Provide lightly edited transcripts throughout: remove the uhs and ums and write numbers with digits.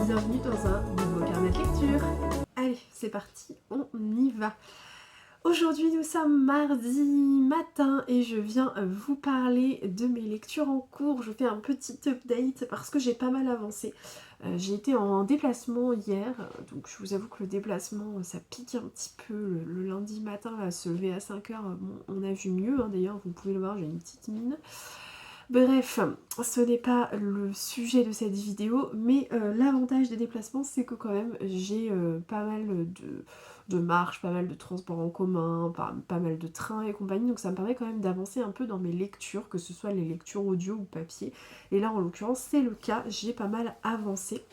bienvenue dans un nouveau carnet de lecture. Allez, c'est parti, on y va. Aujourd'hui nous sommes mardi matin et je viens vous parler de mes lectures en cours. Je fais un petit update parce que j'ai pas mal avancé. J'ai été en déplacement hier, donc je vous avoue que le déplacement ça pique un petit peu le lundi matin, à se lever à 5h, bon, on a vu mieux, hein, d'ailleurs vous pouvez le voir, j'ai une petite mine. Bref, ce n'est pas le sujet de cette vidéo, mais l'avantage des déplacements, c'est que quand même j'ai pas mal de marches, pas mal de transports en commun, pas mal de trains et compagnie, donc ça me permet quand même d'avancer un peu dans mes lectures, que ce soit les lectures audio ou papier. Et là, en l'occurrence, c'est le cas, j'ai pas mal avancé.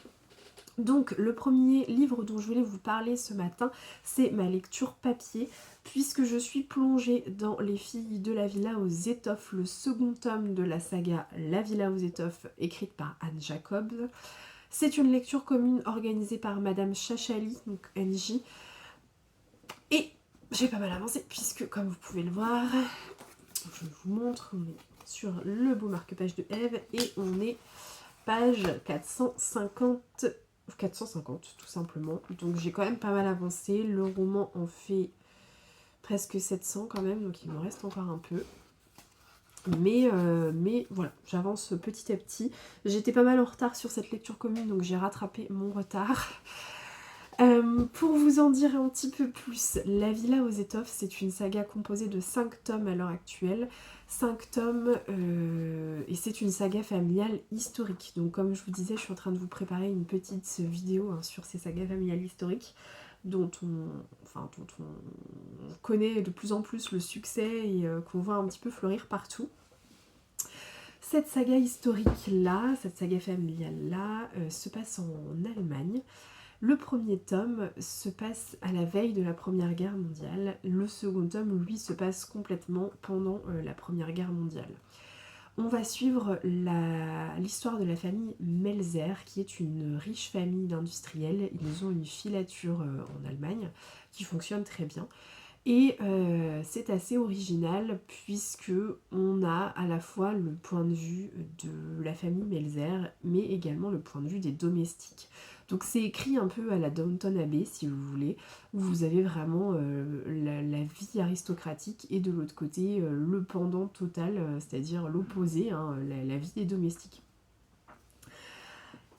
Donc le premier livre dont je voulais vous parler ce matin, c'est ma lecture papier, puisque je suis plongée dans Les filles de la villa aux étoffes, le second tome de la saga La villa aux étoffes, écrite par Anne Jacobs. C'est une lecture commune organisée par Madame Chachali, donc NJ, et j'ai pas mal avancé, puisque comme vous pouvez le voir, je vous montre, on est sur le beau marque-page de Eve, et on est page 450 tout simplement, donc j'ai quand même pas mal avancé. Le roman en fait presque 700 quand même, donc il me reste encore un peu, mais voilà, j'avance petit à petit. J'étais pas mal en retard sur cette lecture commune, donc j'ai rattrapé mon retard. Pour vous en dire un petit peu plus, La villa aux étoffes, c'est une saga composée de 5 tomes à l'heure actuelle. 5 tomes, et c'est une saga familiale historique. Donc comme je vous disais, je suis en train de vous préparer une petite vidéo sur ces sagas familiales historiques dont on connaît de plus en plus le succès et qu'on voit un petit peu fleurir partout. Cette saga historique-là, cette saga familiale-là, se passe en Allemagne. Le premier tome se passe à la veille de la Première Guerre mondiale. Le second tome, lui, se passe complètement pendant la Première Guerre mondiale. On va suivre l'histoire de la famille Melzer, qui est une riche famille d'industriels. Ils ont une filature en Allemagne qui fonctionne très bien. Et c'est assez original puisque on a à la fois le point de vue de la famille Melzer, mais également le point de vue des domestiques. Donc c'est écrit un peu à la Downton Abbey, si vous voulez, où vous avez vraiment la vie aristocratique et de l'autre côté le pendant total, c'est-à-dire l'opposé, la vie des domestiques.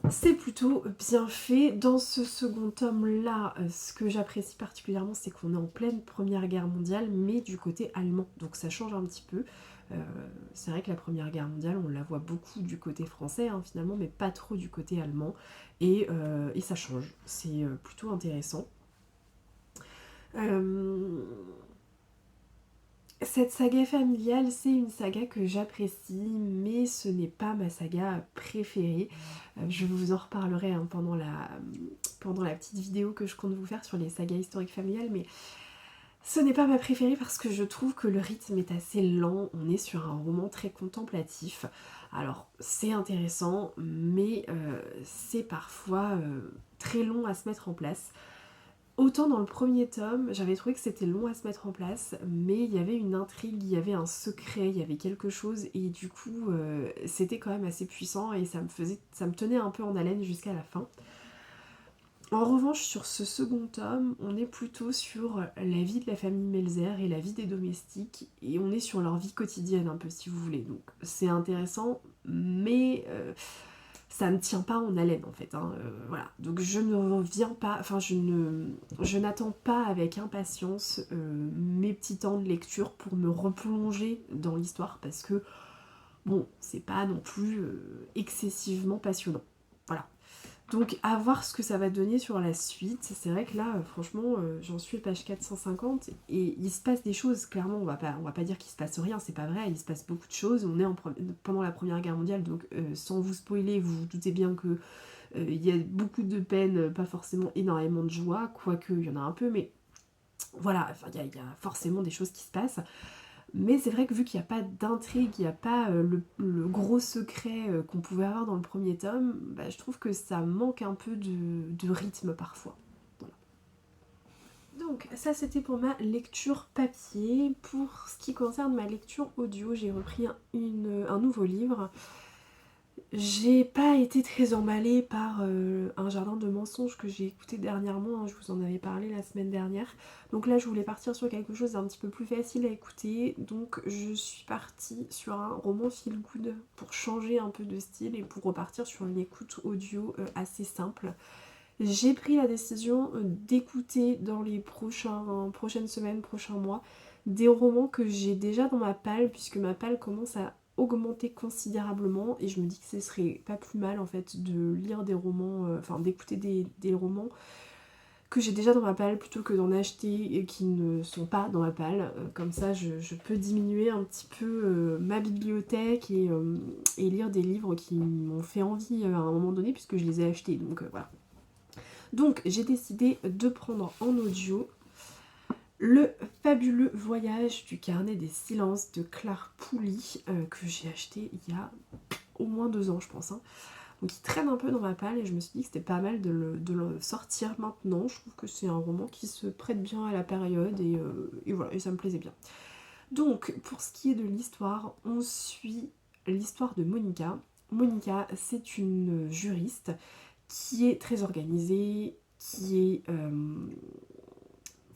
C'est plutôt bien fait. Dans ce second tome-là, ce que j'apprécie particulièrement, c'est qu'on est en pleine Première Guerre mondiale, mais du côté allemand. Donc ça change un petit peu. C'est vrai que la Première Guerre mondiale, on la voit beaucoup du côté français, finalement, mais pas trop du côté allemand. Et ça change. C'est plutôt intéressant. Cette saga familiale, c'est une saga que j'apprécie, mais ce n'est pas ma saga préférée. Je vous en reparlerai pendant la petite vidéo que je compte vous faire sur les sagas historiques familiales, mais ce n'est pas ma préférée parce que je trouve que le rythme est assez lent. On est sur un roman très contemplatif. Alors, c'est intéressant, mais c'est parfois très long à se mettre en place. Autant dans le premier tome, j'avais trouvé que c'était long à se mettre en place, mais il y avait une intrigue, il y avait un secret, il y avait quelque chose, et du coup, c'était quand même assez puissant, et ça me tenait un peu en haleine jusqu'à la fin. En revanche, sur ce second tome, on est plutôt sur la vie de la famille Melzer et la vie des domestiques, et on est sur leur vie quotidienne un peu, si vous voulez. Donc c'est intéressant, mais ça ne tient pas en haleine en fait, voilà. Donc je ne reviens pas, je n'attends pas avec impatience mes petits temps de lecture pour me replonger dans l'histoire, parce que bon, c'est pas non plus excessivement passionnant, voilà. Donc à voir ce que ça va donner sur la suite. C'est vrai que là, franchement, j'en suis page 450 et il se passe des choses, clairement, on va pas dire qu'il se passe rien, c'est pas vrai, il se passe beaucoup de choses. On est pendant la Première Guerre mondiale, donc sans vous spoiler, vous vous doutez bien que il y a beaucoup de peine, pas forcément énormément de joie, quoique il y en a un peu, mais voilà, il y a forcément des choses qui se passent. Mais c'est vrai que vu qu'il n'y a pas d'intrigue, il n'y a pas le gros secret qu'on pouvait avoir dans le premier tome, je trouve que ça manque un peu de rythme parfois. Voilà. Donc ça c'était pour ma lecture papier. Pour ce qui concerne ma lecture audio, j'ai repris un nouveau livre. J'ai pas été très emballée par Un jardin de mensonges que j'ai écouté dernièrement, hein, je vous en avais parlé la semaine dernière. Donc là je voulais partir sur quelque chose d'un petit peu plus facile à écouter, donc je suis partie sur un roman feel good pour changer un peu de style et pour repartir sur une écoute audio assez simple. J'ai pris la décision d'écouter dans les prochaines semaines, prochains mois, des romans que j'ai déjà dans ma palle, puisque ma palle commence à augmenter considérablement et je me dis que ce serait pas plus mal en fait de lire des romans, enfin d'écouter des romans que j'ai déjà dans ma palle plutôt que d'en acheter et qui ne sont pas dans ma palle. Comme ça je peux diminuer un petit peu ma bibliothèque et lire des livres qui m'ont fait envie à un moment donné puisque je les ai achetés, donc voilà. Donc j'ai décidé de prendre en audio Le fabuleux voyage du carnet des silences de Clare Pouly, que j'ai acheté il y a au moins 2 ans je pense, hein. Donc il traîne un peu dans ma palle et je me suis dit que c'était pas mal de le sortir maintenant. Je trouve que c'est un roman qui se prête bien à la période et voilà, et ça me plaisait bien. Donc pour ce qui est de l'histoire, on suit l'histoire de Monica. Monica, c'est une juriste qui est très organisée, qui est...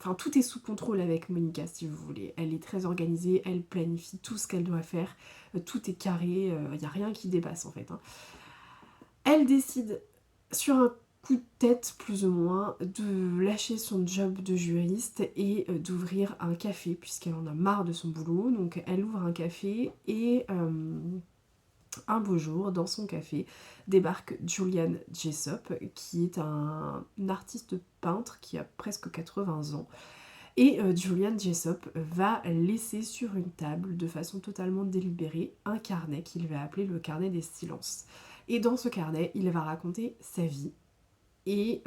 Enfin, tout est sous contrôle avec Monica, si vous voulez. Elle est très organisée, elle planifie tout ce qu'elle doit faire, tout est carré, il n'y a rien qui dépasse en fait, hein. Elle décide, sur un coup de tête plus ou moins, de lâcher son job de juriste et d'ouvrir un café, puisqu'elle en a marre de son boulot. Donc elle ouvre un café et... un beau jour, dans son café, débarque Julian Jessop, qui est un artiste peintre qui a presque 80 ans. Et Julian Jessop va laisser sur une table, de façon totalement délibérée, un carnet qu'il va appeler le carnet des silences. Et dans ce carnet, il va raconter sa vie. Et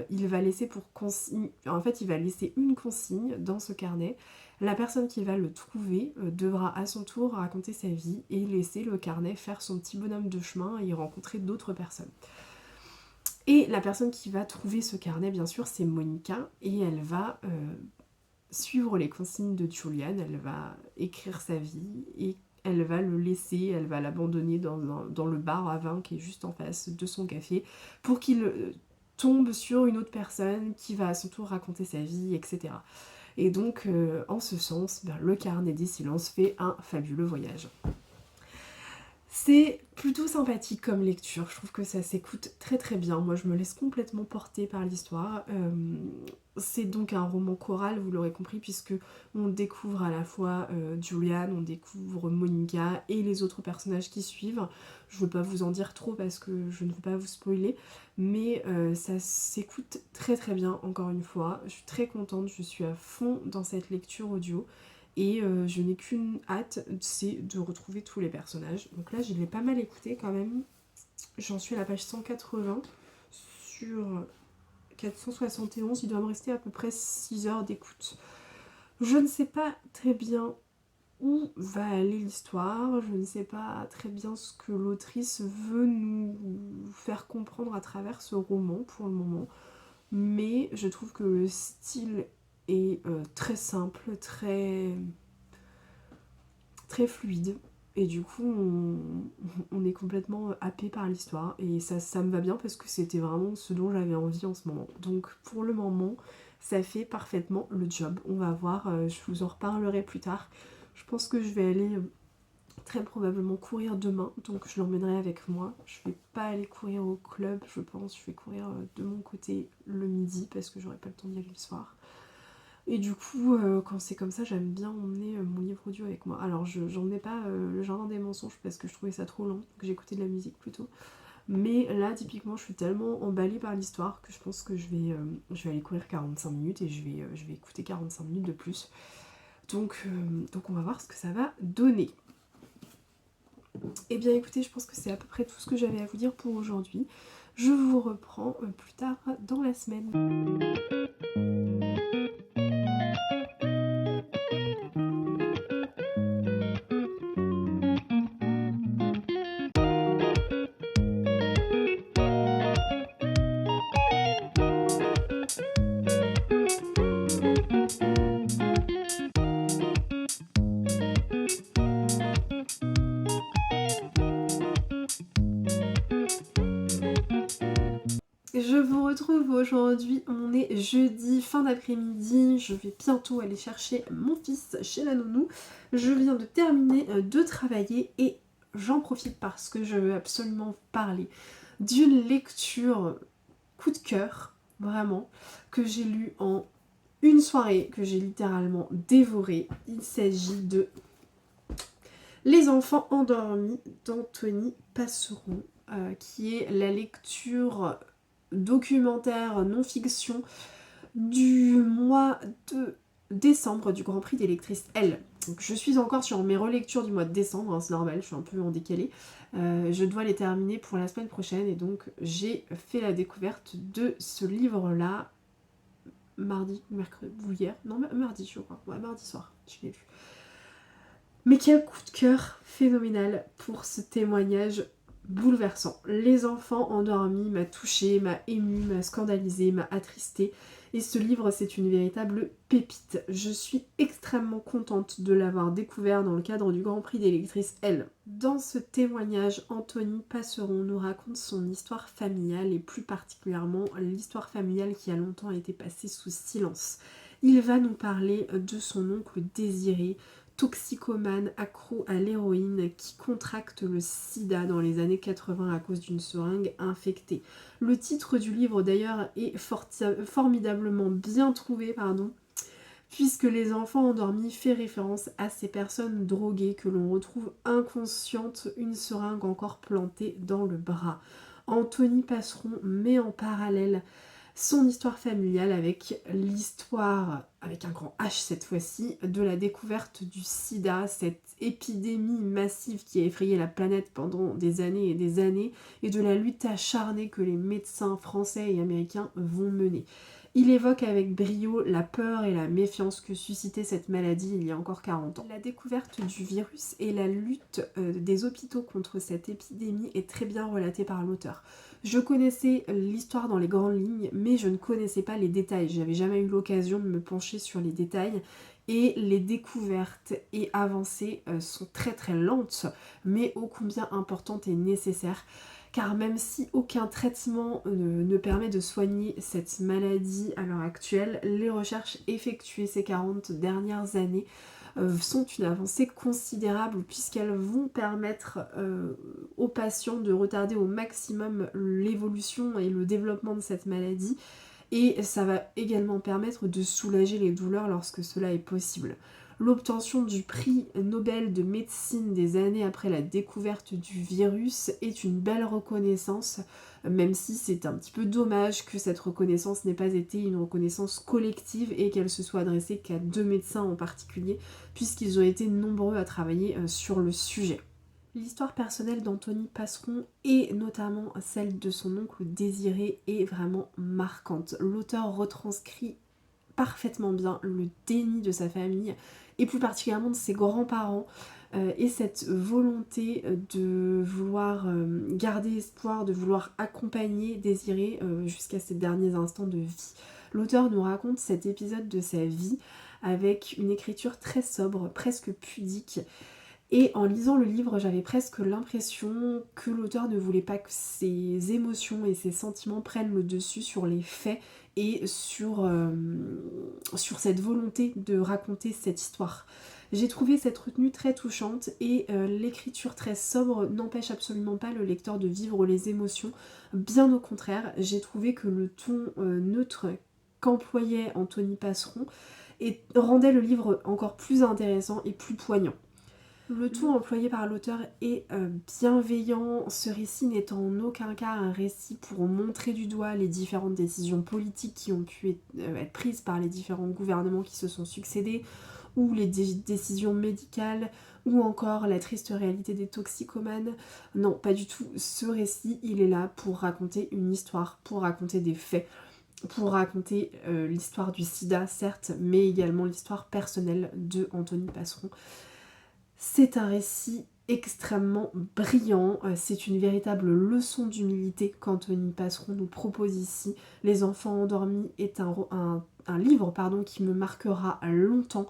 il va laisser pour consigne... En fait, il va laisser une consigne dans ce carnet. La personne qui va le trouver devra à son tour raconter sa vie et laisser le carnet faire son petit bonhomme de chemin et y rencontrer d'autres personnes. Et la personne qui va trouver ce carnet, bien sûr, c'est Monica, et elle va suivre les consignes de Julian, elle va écrire sa vie, et elle va le laisser, elle va l'abandonner dans le bar à vin qui est juste en face de son café, pour qu'il tombe sur une autre personne qui va à son tour raconter sa vie, etc. Et donc, en ce sens, le carnet des silences fait un fabuleux voyage. C'est plutôt sympathique comme lecture, je trouve que ça s'écoute très très bien. Moi je me laisse complètement porter par l'histoire. C'est donc un roman choral, vous l'aurez compris, puisque on découvre à la fois Julian, on découvre Monica et les autres personnages qui suivent. Je ne veux pas vous en dire trop parce que je ne veux pas vous spoiler, mais ça s'écoute très très bien, encore une fois. Je suis très contente, je suis à fond dans cette lecture audio. Et je n'ai qu'une hâte, c'est de retrouver tous les personnages. Donc là, je l'ai pas mal écouté quand même. J'en suis à la page 180 sur 471. Il doit me rester à peu près 6 heures d'écoute. Je ne sais pas très bien où va aller l'histoire. Je ne sais pas très bien ce que l'autrice veut nous faire comprendre à travers ce roman pour le moment. Mais je trouve que le style est très simple, très fluide, et du coup on est complètement happé par l'histoire et ça me va bien parce que c'était vraiment ce dont j'avais envie en ce moment. Donc pour le moment ça fait parfaitement le job. On va voir, je vous en reparlerai plus tard. Je pense que je vais aller très probablement courir demain, donc je l'emmènerai avec moi. Je vais pas aller courir au club, je pense. Je vais courir de mon côté le midi parce que j'aurai pas le temps d'y aller le soir. Et du coup, quand c'est comme ça, j'aime bien emmener mon livre audio avec moi. Alors, j'emmenais pas Le Jardin des mensonges parce que je trouvais ça trop lent, que j'écoutais de la musique plutôt. Mais là, typiquement, je suis tellement emballée par l'histoire que je pense que je vais aller courir 45 minutes et je vais écouter 45 minutes de plus. Donc on va voir ce que ça va donner. Et bien écoutez, je pense que c'est à peu près tout ce que j'avais à vous dire pour aujourd'hui. Je vous reprends plus tard dans la semaine. je vous retrouve aujourd'hui, on est jeudi, fin d'après-midi, je vais bientôt aller chercher mon fils chez la nounou. Je viens de terminer de travailler et j'en profite parce que je veux absolument vous parler d'une lecture coup de cœur, vraiment, que j'ai lue en une soirée, que j'ai littéralement dévorée. Il s'agit de Les enfants endormis d'Anthony Passeron, qui est la lecture documentaire non-fiction du mois de décembre du Grand Prix des lectrices L. Donc je suis encore sur mes relectures du mois de décembre, hein, c'est normal, je suis un peu en décalé. Je dois les terminer pour la semaine prochaine et donc j'ai fait la découverte de ce livre-là mardi, mercredi, ou hier, non mardi je crois, ouais mardi soir, je l'ai lu. Mais quel coup de cœur phénoménal pour ce témoignage bouleversant. Les enfants endormis m'a touchée, m'a émue, m'a scandalisée, m'a attristée. Et ce livre, c'est une véritable pépite. Je suis extrêmement contente de l'avoir découvert dans le cadre du Grand Prix des lectrices L. Dans ce témoignage, Anthony Passeron nous raconte son histoire familiale et plus particulièrement l'histoire familiale qui a longtemps été passée sous silence. Il va nous parler de son oncle Désiré, toxicomane accro à l'héroïne qui contracte le sida dans les années 80 à cause d'une seringue infectée. Le titre du livre d'ailleurs est formidablement bien trouvé, puisque Les enfants endormis fait référence à ces personnes droguées que l'on retrouve inconscientes, une seringue encore plantée dans le bras. Anthony Passeron met en parallèle son histoire familiale avec l'histoire, avec un grand H cette fois-ci, de la découverte du sida, cette épidémie massive qui a effrayé la planète pendant des années, et de la lutte acharnée que les médecins français et américains vont mener. Il évoque avec brio la peur et la méfiance que suscitait cette maladie il y a encore 40 ans. La découverte du virus et la lutte des hôpitaux contre cette épidémie est très bien relatée par l'auteur. Je connaissais l'histoire dans les grandes lignes, mais je ne connaissais pas les détails. J'avais jamais eu l'occasion de me pencher sur les détails. Et les découvertes et avancées sont très très lentes, mais ô combien importantes et nécessaires. Car même si aucun traitement ne permet de soigner cette maladie à l'heure actuelle, les recherches effectuées ces 40 dernières années sont une avancée considérable puisqu'elles vont permettre aux patients de retarder au maximum l'évolution et le développement de cette maladie, et ça va également permettre de soulager les douleurs lorsque cela est possible. L'obtention du prix Nobel de médecine des années après la découverte du virus est une belle reconnaissance, même si c'est un petit peu dommage que cette reconnaissance n'ait pas été une reconnaissance collective et qu'elle se soit adressée qu'à 2 médecins en particulier, puisqu'ils ont été nombreux à travailler sur le sujet. L'histoire personnelle d'Anthony Passeron et notamment celle de son oncle Désiré est vraiment marquante. L'auteur retranscrit parfaitement bien le déni de sa famille et plus particulièrement de ses grands-parents et cette volonté de vouloir garder espoir, de vouloir accompagner Désiré jusqu'à ses derniers instants de vie. L'auteur nous raconte cet épisode de sa vie avec une écriture très sobre, presque pudique. Et en lisant le livre, j'avais presque l'impression que l'auteur ne voulait pas que ses émotions et ses sentiments prennent le dessus sur les faits et sur cette volonté de raconter cette histoire. J'ai trouvé cette retenue très touchante et l'écriture très sobre n'empêche absolument pas le lecteur de vivre les émotions. Bien au contraire, j'ai trouvé que le ton neutre qu'employait Anthony Passeron rendait le livre encore plus intéressant et plus poignant. Le ton employé par l'auteur est bienveillant, ce récit n'est en aucun cas un récit pour montrer du doigt les différentes décisions politiques qui ont pu être prises par les différents gouvernements qui se sont succédés, ou les décisions médicales, ou encore la triste réalité des toxicomanes. Non, pas du tout, ce récit il est là pour raconter une histoire, pour raconter des faits, pour raconter l'histoire du sida certes, mais également l'histoire personnelle de Anthony Passeron. C'est un récit extrêmement brillant, c'est une véritable leçon d'humilité qu'Anthony Passeron nous propose ici. Les enfants endormis est un livre qui me marquera longtemps,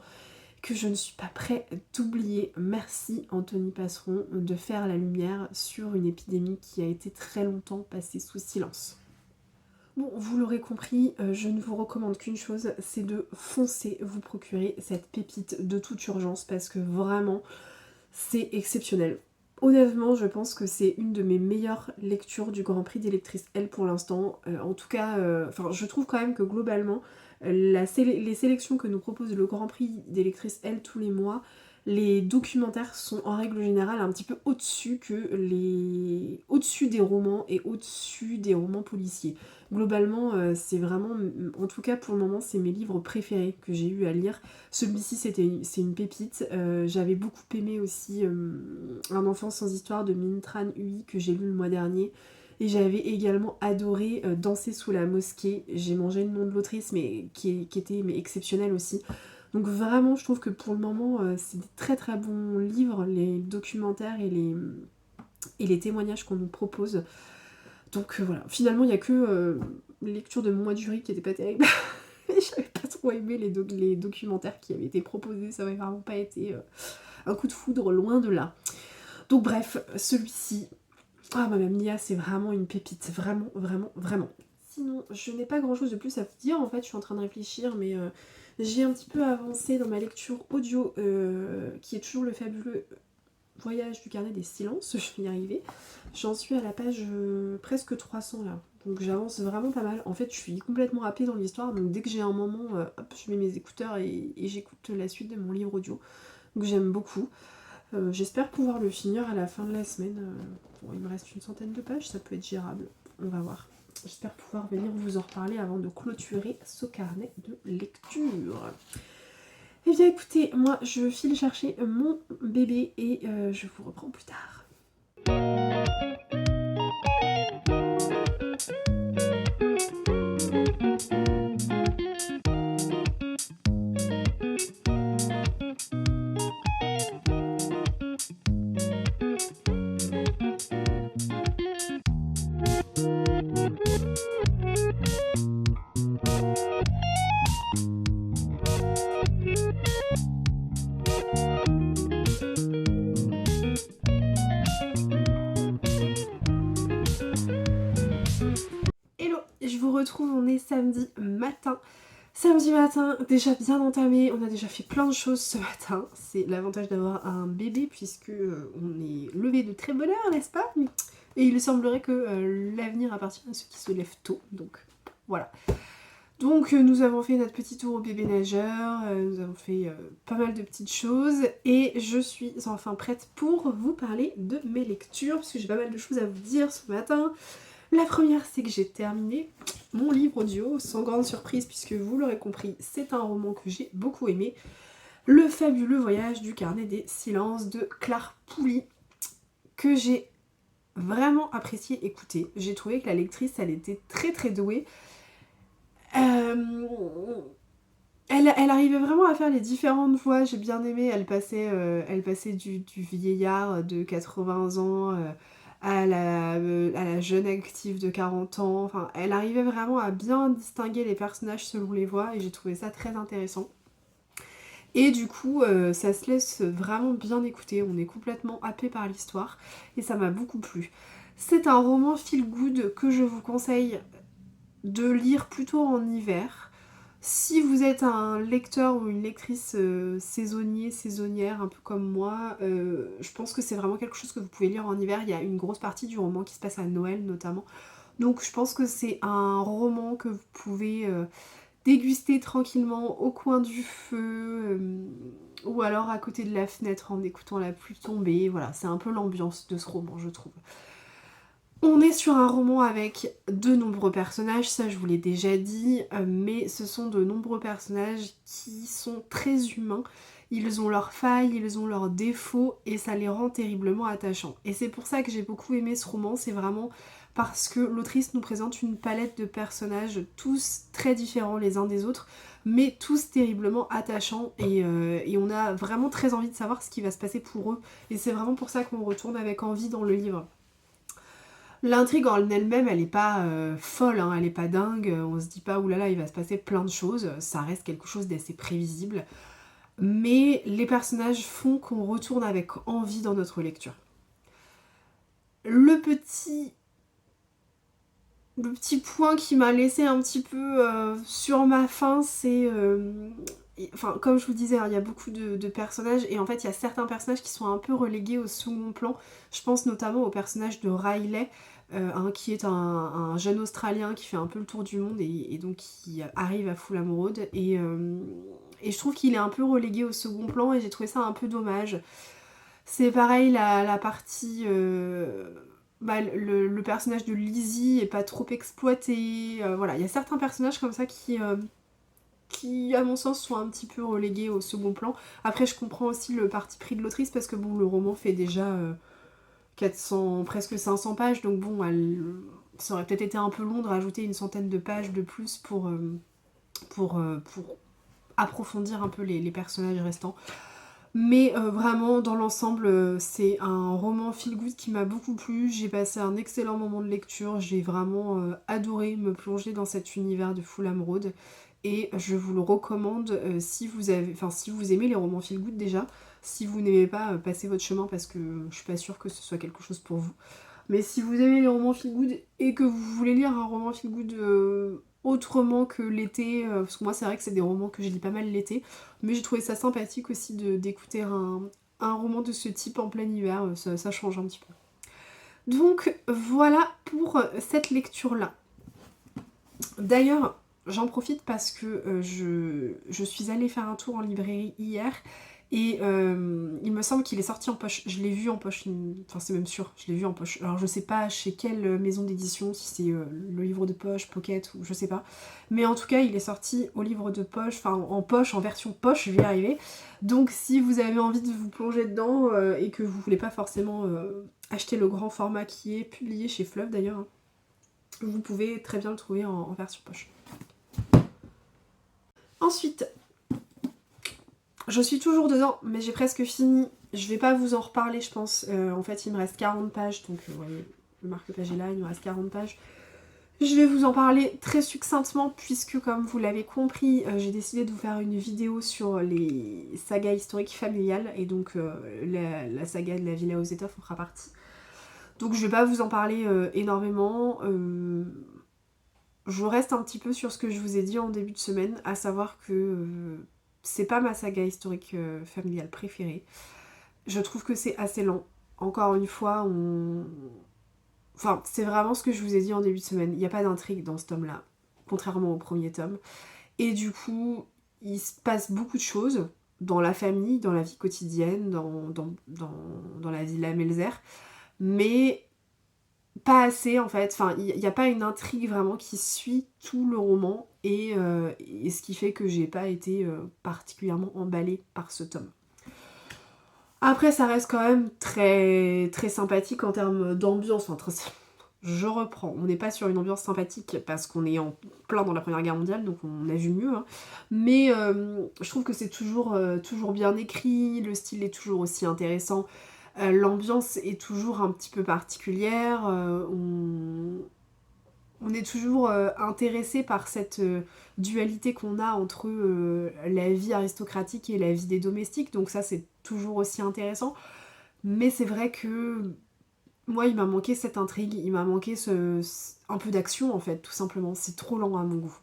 que je ne suis pas prête d'oublier. Merci Anthony Passeron de faire la lumière sur une épidémie qui a été très longtemps passée sous silence. Bon, vous l'aurez compris, je ne vous recommande qu'une chose, c'est de foncer vous procurer cette pépite de toute urgence parce que vraiment, c'est exceptionnel. Honnêtement, je pense que c'est une de mes meilleures lectures du Grand Prix des lectrices L pour l'instant. En tout cas, je trouve quand même que globalement, les sélections que nous propose le Grand Prix des lectrices L tous les mois, les documentaires sont en règle générale un petit peu au-dessus au-dessus des romans et au-dessus des romans policiers. Globalement, c'est vraiment, en tout cas pour le moment, c'est mes livres préférés que j'ai eu à lire. Celui-ci, c'est une pépite. J'avais beaucoup aimé aussi Un enfant sans histoire de Minh Tran Huy que j'ai lu le mois dernier. Et j'avais également adoré Danser sous la mosquée. J'ai mangé le nom de l'autrice, mais qui était exceptionnel aussi. Donc vraiment, je trouve que pour le moment, c'est des très très bons livres, les documentaires et les témoignages qu'on nous propose. Donc voilà, finalement, il n'y a que les lectures de mon mois de jury qui n'étaient pas terribles. J'avais pas trop aimé les documentaires qui avaient été proposés, ça avait vraiment pas été un coup de foudre, loin de là. Donc bref, celui-ci, ah Mamma Mia, c'est vraiment une pépite, vraiment, vraiment, vraiment. Sinon, je n'ai pas grand chose de plus à vous dire, en fait, je suis en train de réfléchir, mais j'ai un petit peu avancé dans ma lecture audio, qui est toujours le fabuleux Voyage du carnet des silences, je vais y arriver. J'en suis à la page presque 300 là. Donc j'avance vraiment pas mal. En fait, je suis complètement happée dans l'histoire. Donc dès que j'ai un moment, hop, je mets mes écouteurs et j'écoute la suite de mon livre audio. Donc j'aime beaucoup. J'espère pouvoir le finir à la fin de la semaine. Bon, il me reste une centaine de pages, ça peut être gérable. On va voir. J'espère pouvoir venir vous en reparler avant de clôturer ce carnet de lecture. Eh bien écoutez, moi je file chercher mon bébé et je vous reprends plus tard. Hello, je vous retrouve, on est samedi matin. Samedi matin, déjà bien entamé, on a déjà fait plein de choses ce matin. C'est l'avantage d'avoir un bébé puisque on est levé de très bonne heure, n'est-ce pas? Et il semblerait que l'avenir appartient à ceux qui se lèvent tôt, donc voilà. Donc nous avons fait notre petit tour au bébé nageur, nous avons fait pas mal de petites choses et je suis enfin prête pour vous parler de mes lectures parce que j'ai pas mal de choses à vous dire ce matin. La première, c'est que j'ai terminé mon livre audio, sans grande surprise puisque vous l'aurez compris, c'est un roman que j'ai beaucoup aimé. Le fabuleux voyage du carnet des silences de Clare Pouly, que j'ai vraiment apprécié écouter. J'ai trouvé que la lectrice, elle était très très douée. Elle arrivait vraiment à faire les différentes voix, j'ai bien aimé, elle passait du vieillard de 80 ans à la jeune active de 40 ans, enfin elle arrivait vraiment à bien distinguer les personnages selon les voix et j'ai trouvé ça très intéressant. Et du coup, ça se laisse vraiment bien écouter, on est complètement happé par l'histoire et ça m'a beaucoup plu. C'est un roman feel good que je vous conseille de lire plutôt en hiver. Si vous êtes un lecteur ou une lectrice saisonnière, un peu comme moi, je pense que c'est vraiment quelque chose que vous pouvez lire en hiver. Il y a une grosse partie du roman qui se passe à Noël notamment. Donc je pense que c'est un roman que vous pouvez déguster tranquillement au coin du feu ou alors à côté de la fenêtre en écoutant la pluie tomber. Voilà, c'est un peu l'ambiance de ce roman, je trouve. On est sur un roman avec de nombreux personnages, ça je vous l'ai déjà dit, mais ce sont de nombreux personnages qui sont très humains. Ils ont leurs failles, ils ont leurs défauts et ça les rend terriblement attachants. Et c'est pour ça que j'ai beaucoup aimé ce roman, c'est vraiment parce que l'autrice nous présente une palette de personnages tous très différents les uns des autres, mais tous terriblement attachants et on a vraiment très envie de savoir ce qui va se passer pour eux. Et c'est vraiment pour ça qu'on retourne avec envie dans le livre. L'intrigue en elle-même, elle est pas folle, hein, elle est pas dingue, on se dit pas oulala il va se passer plein de choses, ça reste quelque chose d'assez prévisible, mais les personnages font qu'on retourne avec envie dans notre lecture. Le petit le petit point qui m'a laissé un petit peu sur ma faim, c'est... Enfin, comme je vous disais, hein, il y a beaucoup de personnages, et en fait, il y a certains personnages qui sont un peu relégués au second plan. Je pense notamment au personnage de Riley, qui est un jeune Australien qui fait un peu le tour du monde, et donc qui arrive à Fulham Road. Et je trouve qu'il est un peu relégué au second plan, et j'ai trouvé ça un peu dommage. C'est pareil, la partie... bah, le personnage de Lizzie est pas trop exploité. Voilà, il y a certains personnages comme ça qui, à mon sens, sont un petit peu relégués au second plan. Après, je comprends aussi le parti pris de l'autrice, parce que bon, le roman fait déjà 400, presque 500 pages, donc bon, ça aurait peut-être été un peu long de rajouter une centaine de pages de plus pour approfondir un peu les personnages restants. Mais vraiment, dans l'ensemble, c'est un roman feel good qui m'a beaucoup plu. J'ai passé un excellent moment de lecture. J'ai vraiment adoré me plonger dans cet univers de Fulham Road. Et je vous le recommande si si vous aimez les romans feel good déjà. Si vous n'aimez pas, passez votre chemin, parce que je suis pas sûre que ce soit quelque chose pour vous. Mais si vous aimez les romans feel good et que vous voulez lire un roman feel good autrement que l'été, parce que moi c'est vrai que c'est des romans que je lis pas mal l'été, mais j'ai trouvé ça sympathique aussi d'écouter un roman de ce type en plein hiver, ça change un petit peu. Donc voilà pour cette lecture-là. D'ailleurs, j'en profite parce que je suis allée faire un tour en librairie hier, et il me semble qu'il est sorti en poche. Je l'ai vu en poche, enfin c'est même sûr, je l'ai vu en poche. Alors je sais pas chez quelle maison d'édition, si c'est le livre de poche, Pocket, ou je sais pas. Mais en tout cas, il est sorti au livre de poche, enfin en poche, en version poche, je vais y arriver. Donc si vous avez envie de vous plonger dedans et que vous voulez pas forcément acheter le grand format qui est publié chez Fleuve d'ailleurs, hein, vous pouvez très bien le trouver en version poche. Ensuite, je suis toujours dedans, mais j'ai presque fini. Je vais pas vous en reparler, je pense. En fait, il me reste 40 pages, donc vous voyez, le marque-page est là, il me reste 40 pages. Je vais vous en parler très succinctement, puisque comme vous l'avez compris, j'ai décidé de vous faire une vidéo sur les sagas historiques familiales, et donc la saga de la Villa aux Étoffes en fera partie. Donc je vais pas vous en parler énormément. Je reste un petit peu sur ce que je vous ai dit en début de semaine, à savoir que c'est pas ma saga historique familiale préférée. Je trouve que c'est assez lent. Encore une fois, enfin, c'est vraiment ce que je vous ai dit en début de semaine. Il n'y a pas d'intrigue dans ce tome-là, contrairement au premier tome. Et du coup, il se passe beaucoup de choses dans la famille, dans la vie quotidienne, dans la villa Melzer. Mais pas assez en fait, enfin il n'y a pas une intrigue vraiment qui suit tout le roman, et ce qui fait que j'ai pas été particulièrement emballée par ce tome. Après ça reste quand même très très sympathique en termes d'ambiance, je reprends, on n'est pas sur une ambiance sympathique parce qu'on est en plein dans la Première Guerre mondiale, donc on a vu mieux, hein. Mais je trouve que c'est toujours bien écrit, le style est toujours aussi intéressant. L'ambiance est toujours un petit peu particulière, on est toujours intéressé par cette dualité qu'on a entre la vie aristocratique et la vie des domestiques, donc ça c'est toujours aussi intéressant. Mais c'est vrai que moi il m'a manqué cette intrigue, il m'a manqué un peu d'action en fait, tout simplement, c'est trop lent à mon goût.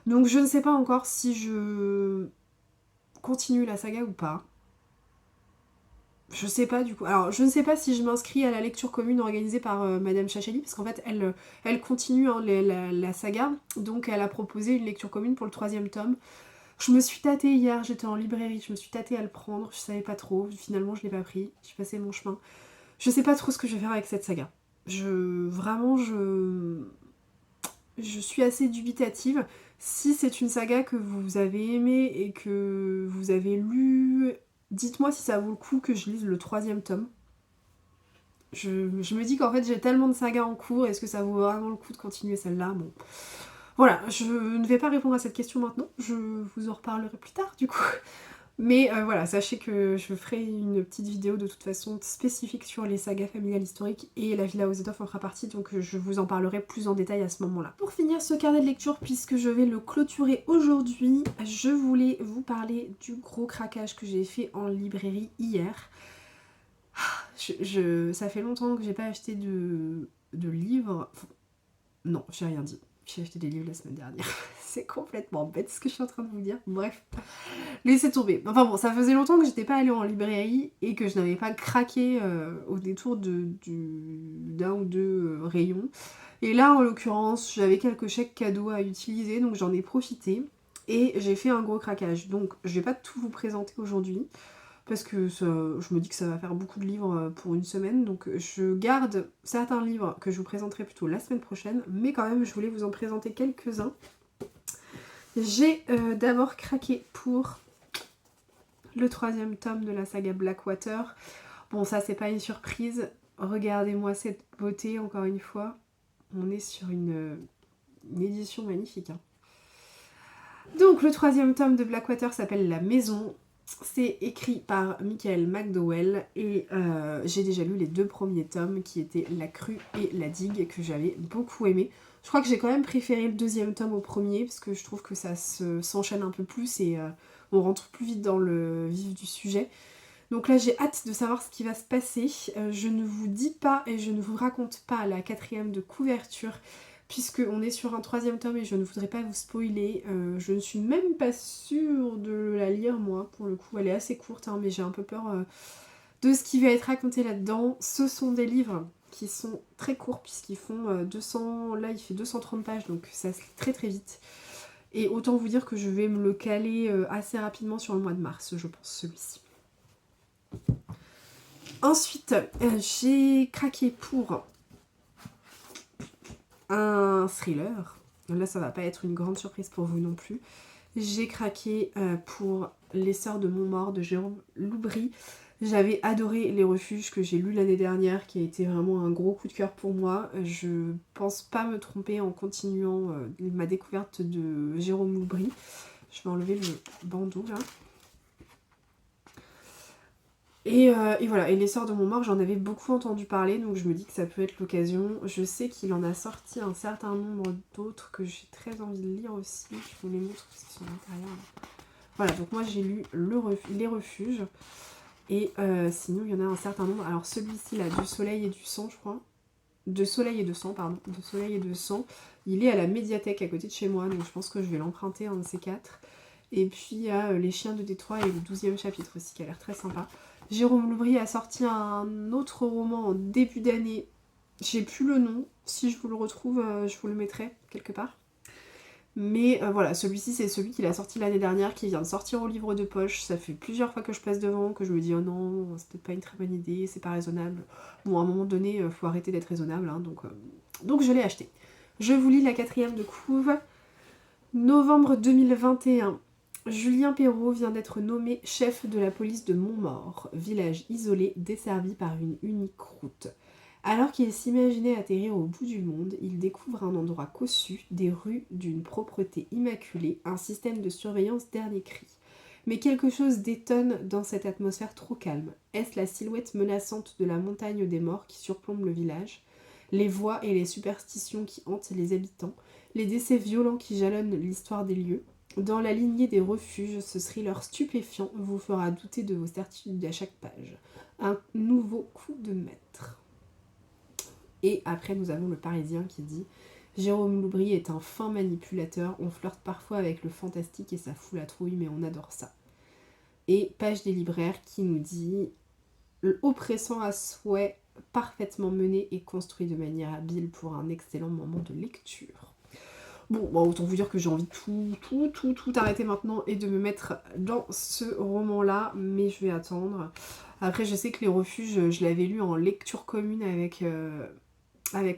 Donc je ne sais pas encore si je continue la saga ou pas. Je sais pas du coup. Alors, je ne sais pas si je m'inscris à la lecture commune organisée par Madame Chachali, parce qu'en fait, elle continue hein, la saga, donc elle a proposé une lecture commune pour le 3e tome. Je me suis tâtée hier, j'étais en librairie, je me suis tâtée à le prendre, je savais pas trop, finalement je l'ai pas pris, j'ai passé mon chemin. Je sais pas trop ce que je vais faire avec cette saga. Vraiment, je suis assez dubitative. Si c'est une saga que vous avez aimée et que vous avez lu, dites-moi si ça vaut le coup que je lise le 3e tome. Je me dis qu'en fait j'ai tellement de sagas en cours, est-ce que ça vaut vraiment le coup de continuer celle-là? Bon. Voilà, je ne vais pas répondre à cette question maintenant, je vous en reparlerai plus tard du coup. Mais voilà, sachez que je ferai une petite vidéo de toute façon spécifique sur les sagas familiales historiques, et la Villa aux Étoffes en fera partie, donc je vous en parlerai plus en détail à ce moment-là. Pour finir ce carnet de lecture, puisque je vais le clôturer aujourd'hui, je voulais vous parler du gros craquage que j'ai fait en librairie hier. Ça fait longtemps que j'ai pas acheté de livres, Non, j'ai rien dit. J'ai acheté des livres la semaine dernière. C'est complètement bête ce que je suis en train de vous dire. Bref, laissez tomber. Enfin bon, ça faisait longtemps que j'étais pas allée en librairie et que je n'avais pas craqué au détour d'un ou deux rayons. Et là, en l'occurrence, j'avais quelques chèques cadeaux à utiliser, donc j'en ai profité. Et j'ai fait un gros craquage. Donc, je vais pas tout vous présenter aujourd'hui, parce que je me dis que ça va faire beaucoup de livres pour une semaine. Donc, je garde certains livres que je vous présenterai plutôt la semaine prochaine. Mais quand même, je voulais vous en présenter quelques-uns. J'ai d'abord craqué pour le 3e tome de la saga Blackwater. Bon, ça, c'est pas une surprise. Regardez-moi cette beauté, encore une fois. On est sur une édition magnifique. Hein. Donc, le 3e tome de Blackwater s'appelle La Maison. C'est écrit par Michael McDowell et j'ai déjà lu les 2 premiers tomes qui étaient La Crue et La Digue que j'avais beaucoup aimé. Je crois que j'ai quand même préféré le 2e tome au premier parce que je trouve que ça s'enchaîne un peu plus et on rentre plus vite dans le vif du sujet. Donc là j'ai hâte de savoir ce qui va se passer. Je ne vous dis pas et je ne vous raconte pas la 4e de couverture puisqu'on est sur un 3e tome et je ne voudrais pas vous spoiler. Je ne suis même pas sûre de la lire moi pour le coup. Elle est assez courte hein, mais j'ai un peu peur de ce qui va être raconté là-dedans. Ce sont des livres qui sont très courts puisqu'ils font 200... Là il fait 230 pages donc ça se lit très très vite. Et autant vous dire que je vais me le caler assez rapidement sur le mois de mars je pense celui-ci. Ensuite, j'ai craqué pour un thriller. Là, ça va pas être une grande surprise pour vous non plus. J'ai craqué pour Les Sœurs de Montmort de Jérôme Loubry. J'avais adoré Les Refuges que j'ai lu l'année dernière, qui a été vraiment un gros coup de cœur pour moi. Je pense pas me tromper en continuant ma découverte de Jérôme Loubry. Je vais enlever le bandeau là. Et voilà, et Les Sœurs de Montmort, j'en avais beaucoup entendu parler, donc je me dis que ça peut être l'occasion. Je sais qu'il en a sorti un certain nombre d'autres que j'ai très envie de lire aussi. Je vous les montre, c'est sur l'intérieur. Voilà, donc moi j'ai lu Les Refuges, et sinon il y en a un certain nombre. Alors celui-ci là, Du Soleil et du Sang, je crois. De Soleil et de Sang, pardon. De Soleil et de Sang. Il est à la médiathèque à côté de chez moi, donc je pense que je vais l'emprunter, un de ces 4. Et puis il y a Les Chiens de Détroit et le 12e chapitre aussi, qui a l'air très sympa. Jérôme Loubry a sorti un autre roman en début d'année. J'ai plus le nom. Si je vous le retrouve, je vous le mettrai quelque part. Mais voilà, celui-ci, c'est celui qu'il a sorti l'année dernière, qui vient de sortir au livre de poche. Ça fait plusieurs fois que je passe devant, que je me dis « Oh non, c'est peut-être pas une très bonne idée, c'est pas raisonnable. » Bon, à un moment donné, faut arrêter d'être raisonnable, hein, donc je l'ai acheté. Je vous lis la 4e de couve. Novembre 2021. Julien Perrault vient d'être nommé chef de la police de Montmort, village isolé desservi par une unique route. Alors qu'il s'imaginait atterrir au bout du monde, il découvre un endroit cossu, des rues d'une propreté immaculée, un système de surveillance dernier cri. Mais quelque chose détonne dans cette atmosphère trop calme. Est-ce la silhouette menaçante de la montagne des morts qui surplombe le village ? Les voix et les superstitions qui hantent les habitants ? Les décès violents qui jalonnent l'histoire des lieux ? Dans la lignée des refuges, ce thriller stupéfiant vous fera douter de vos certitudes à chaque page. Un nouveau coup de maître. Et après, nous avons le Parisien qui dit « Jérôme Loubry est un fin manipulateur, on flirte parfois avec le fantastique et ça fout la trouille, mais on adore ça. » Et Page des libraires qui nous dit « Oppressant à souhait, parfaitement mené et construit de manière habile pour un excellent moment de lecture. » Bon, autant vous dire que j'ai envie de tout arrêter maintenant et de me mettre dans ce roman-là, mais je vais attendre. Après, je sais que Les Refuges, je l'avais lu en lecture commune avec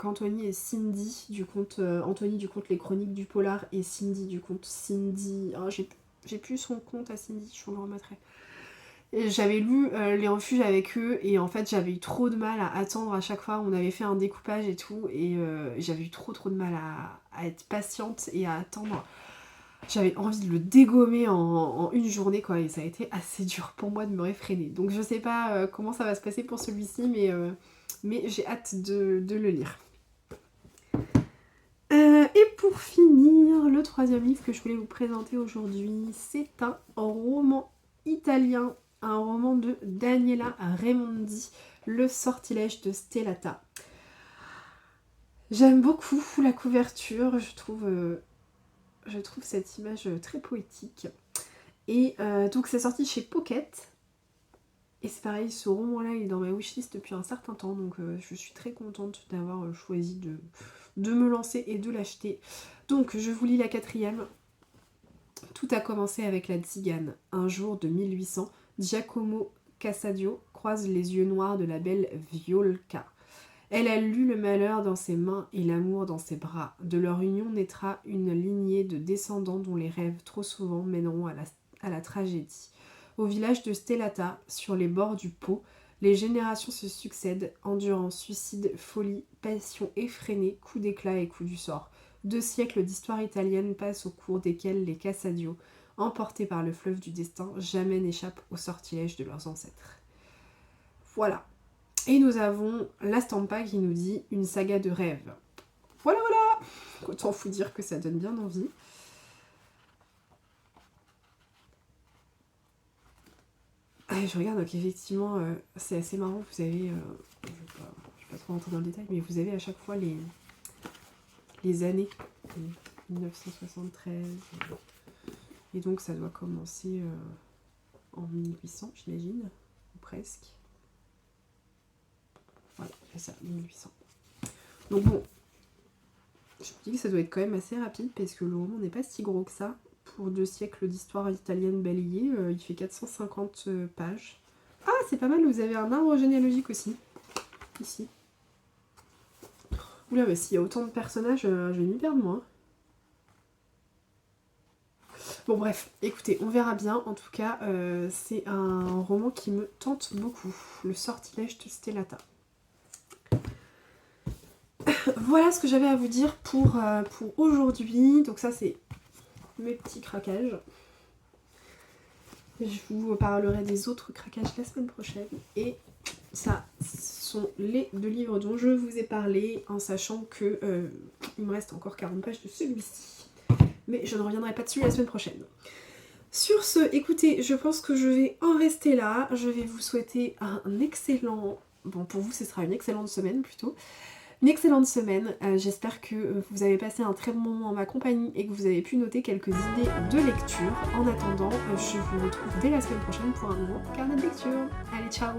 Anthony et Cindy du conte Anthony du conte Les Chroniques du Polar et Cindy du conte Cindy. Oh, j'ai plus son compte à Cindy, je vous le remettrai. J'avais lu Les Refuges avec eux et en fait j'avais eu trop de mal à attendre à chaque fois. On avait fait un découpage et tout et j'avais eu trop de mal à être patiente et à attendre. J'avais envie de le dégommer en une journée quoi et ça a été assez dur pour moi de me réfréner. Donc je sais pas comment ça va se passer pour celui-ci mais j'ai hâte de le lire. Et pour finir, le 3e livre que je voulais vous présenter aujourd'hui, c'est un roman italien. Un roman de Daniela Raimondi, Le sortilège de Stellata. J'aime beaucoup la couverture, je trouve cette image très poétique. Et donc c'est sorti chez Pocket. Et c'est pareil, ce roman-là, il est dans ma wishlist depuis un certain temps, donc je suis très contente d'avoir choisi de me lancer et de l'acheter. Donc je vous lis la 4e. Tout a commencé avec la Tzigane. Un jour de 1800, Giacomo Cassadio croise les yeux noirs de la belle Violca. Elle a lu le malheur dans ses mains et l'amour dans ses bras. De leur union naîtra une lignée de descendants dont les rêves trop souvent mèneront à la tragédie. Au village de Stellata, sur les bords du Pô, les générations se succèdent, endurant suicide, folie, passion effrénée, coups d'éclat et coups du sort. 2 siècles d'histoire italienne passent au cours desquels les Cassadio, emportés par le fleuve du destin, jamais n'échappent au sortilège de leurs ancêtres. Voilà. Et nous avons la stampa qui nous dit une saga de rêve. Voilà, voilà. Autant vous dire que ça donne bien envie. Ah, je regarde, donc effectivement, c'est assez marrant. Vous avez, je vais pas trop rentrer dans le détail, mais vous avez à chaque fois les années. 1973. Et donc ça doit commencer en 1800, j'imagine. Ou presque. Voilà, c'est ça, 1800. Donc bon, je me dis que ça doit être quand même assez rapide parce que le roman n'est pas si gros que ça. Pour 2 siècles d'histoire italienne balayée, il fait 450 pages. Ah, c'est pas mal, vous avez un arbre généalogique aussi, ici. Oula, mais s'il y a autant de personnages, je vais m'y perdre moi. Bon bref, écoutez, on verra bien. En tout cas, c'est un roman qui me tente beaucoup. Le sortilège de Stellata. Voilà ce que j'avais à vous dire pour aujourd'hui. Donc ça, c'est mes petits craquages. Je vous parlerai des autres craquages la semaine prochaine. Et ça, ce sont les 2 livres dont je vous ai parlé, en sachant que il me reste encore 40 pages de celui-ci. Mais je ne reviendrai pas dessus la semaine prochaine. Sur ce, écoutez, je pense que je vais en rester là. Je vais vous souhaiter un excellent... Bon, pour vous, ce sera une excellente semaine plutôt. Une excellente semaine. J'espère que vous avez passé un très bon moment en ma compagnie et que vous avez pu noter quelques idées de lecture. En attendant, je vous retrouve dès la semaine prochaine pour un nouveau carnet de lecture. Allez, ciao!